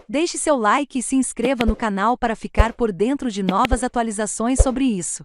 Deixe seu like e se inscreva no canal para ficar por dentro de novas atualizações sobre isso.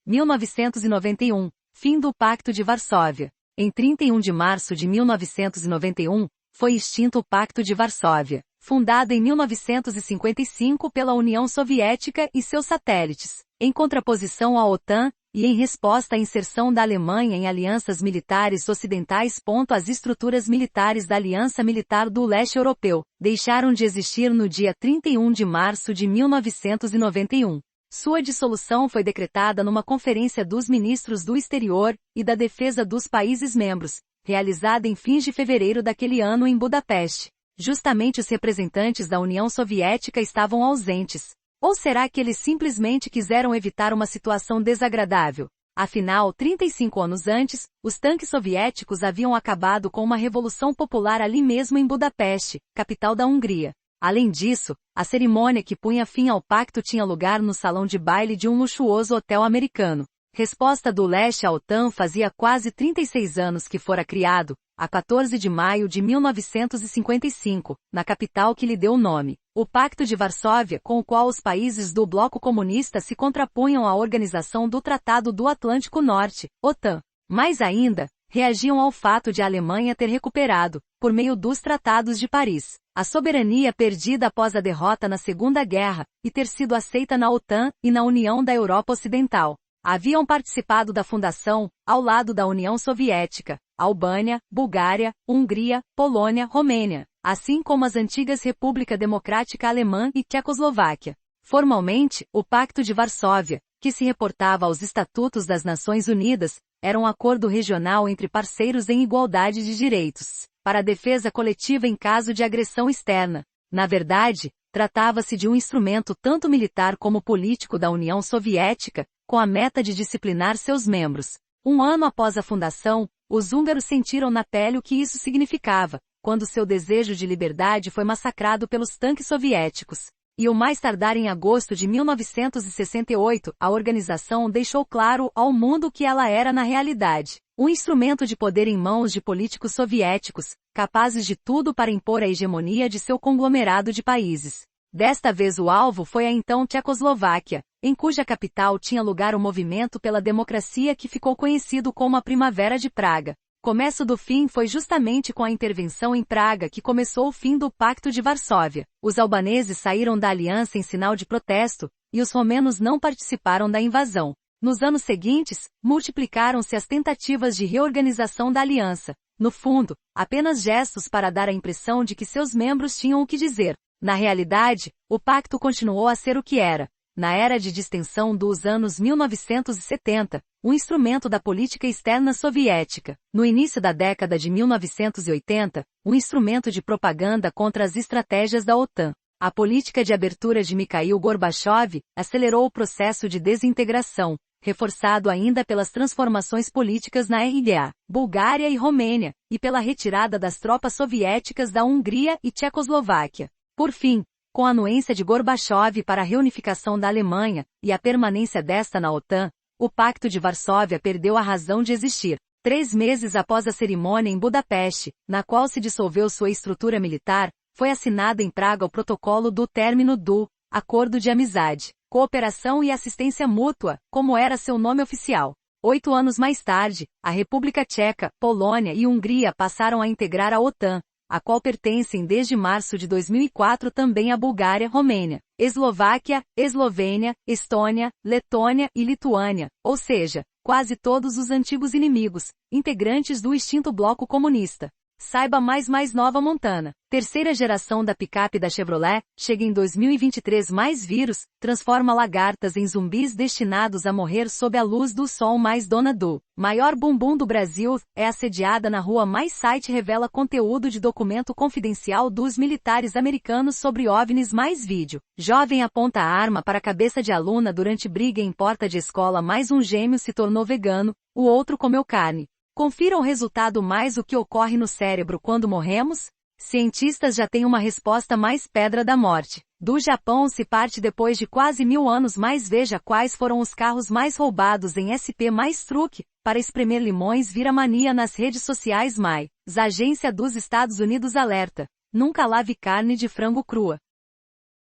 1991. Fim do Pacto de Varsóvia. Em 31 de março de 1991, foi extinto o Pacto de Varsóvia, fundado em 1955 pela União Soviética e seus satélites, em contraposição à OTAN, e em resposta à inserção da Alemanha em alianças militares ocidentais. As estruturas militares da Aliança Militar do Leste Europeu deixaram de existir no dia 31 de março de 1991. Sua dissolução foi decretada numa Conferência dos Ministros do Exterior e da Defesa dos países membros, realizada em fins de fevereiro daquele ano em Budapeste. Justamente os representantes da União Soviética estavam ausentes. Ou será que eles simplesmente quiseram evitar uma situação desagradável? Afinal, 35 anos antes, os tanques soviéticos haviam acabado com uma revolução popular ali mesmo em Budapeste, capital da Hungria. Além disso, a cerimônia que punha fim ao pacto tinha lugar no salão de baile de um luxuoso hotel americano. Resposta do leste à OTAN. Fazia quase 36 anos que fora criado, a 14 de maio de 1955, na capital que lhe deu o nome, o Pacto de Varsóvia, com o qual os países do bloco comunista se contrapunham à Organização do Tratado do Atlântico Norte, OTAN. Mais ainda, reagiam ao fato de a Alemanha ter recuperado, por meio dos Tratados de Paris, a soberania perdida após a derrota na Segunda Guerra, e ter sido aceita na OTAN e na União da Europa Ocidental. Haviam participado da fundação, ao lado da União Soviética, Albânia, Bulgária, Hungria, Polônia, Romênia, assim como as antigas República Democrática Alemã e Tchecoslováquia. Formalmente, o Pacto de Varsóvia, que se reportava aos Estatutos das Nações Unidas, era um acordo regional entre parceiros em igualdade de direitos, para a defesa coletiva em caso de agressão externa. Na verdade, tratava-se de um instrumento tanto militar como político da União Soviética, com a meta de disciplinar seus membros. Um ano após a fundação, os húngaros sentiram na pele o que isso significava, quando seu desejo de liberdade foi massacrado pelos tanques soviéticos. E o mais tardar em agosto de 1968, a organização deixou claro ao mundo que ela era na realidade um instrumento de poder em mãos de políticos soviéticos, capazes de tudo para impor a hegemonia de seu conglomerado de países. Desta vez o alvo foi a então Tchecoslováquia, em cuja capital tinha lugar o movimento pela democracia que ficou conhecido como a Primavera de Praga. Começo do fim foi justamente com a intervenção em Praga que começou o fim do Pacto de Varsóvia. Os albaneses saíram da aliança em sinal de protesto, e os romenos não participaram da invasão. Nos anos seguintes, multiplicaram-se as tentativas de reorganização da aliança. No fundo, apenas gestos para dar a impressão de que seus membros tinham o que dizer. Na realidade, o pacto continuou a ser o que era, na era de distensão dos anos 1970, um instrumento da política externa soviética. No início da década de 1980, um instrumento de propaganda contra as estratégias da OTAN. A política de abertura de Mikhail Gorbachev acelerou o processo de desintegração, reforçado ainda pelas transformações políticas na RDA, Bulgária e Romênia, e pela retirada das tropas soviéticas da Hungria e Tchecoslováquia. Por fim, com a anuência de Gorbachev para a reunificação da Alemanha, e a permanência desta na OTAN, o Pacto de Varsóvia perdeu a razão de existir. 3 meses após a cerimônia em Budapeste, na qual se dissolveu sua estrutura militar, foi assinado em Praga o protocolo do término do Acordo de Amizade, Cooperação e Assistência Mútua, como era seu nome oficial. 8 anos mais tarde, a República Tcheca, Polônia e Hungria passaram a integrar a OTAN, a qual pertencem desde março de 2004 também a Bulgária, Romênia, Eslováquia, Eslovênia, Estônia, Letônia e Lituânia, ou seja, quase todos os antigos inimigos, integrantes do extinto bloco comunista. Saiba mais nova Montana. Terceira geração da picape da Chevrolet, chega em 2023. Mais vírus, transforma lagartas em zumbis destinados a morrer sob a luz do sol. Mais dona do maior bumbum do Brasil, é assediada na rua. Mais site revela conteúdo de documento confidencial dos militares americanos sobre OVNIs. Mais vídeo. Jovem aponta a arma para a cabeça de aluna durante briga em porta de escola. Mais um gêmeo se tornou vegano, o outro comeu carne. Confira o resultado. Mais o que ocorre no cérebro quando morremos? Cientistas já têm uma resposta. Mais pedra da morte. Do Japão se parte depois de quase 1000 anos. Mais veja quais foram os carros mais roubados em SP. Mais truque para espremer limões vira mania nas redes sociais. Mais agência dos Estados Unidos alerta. Nunca lave carne de frango crua.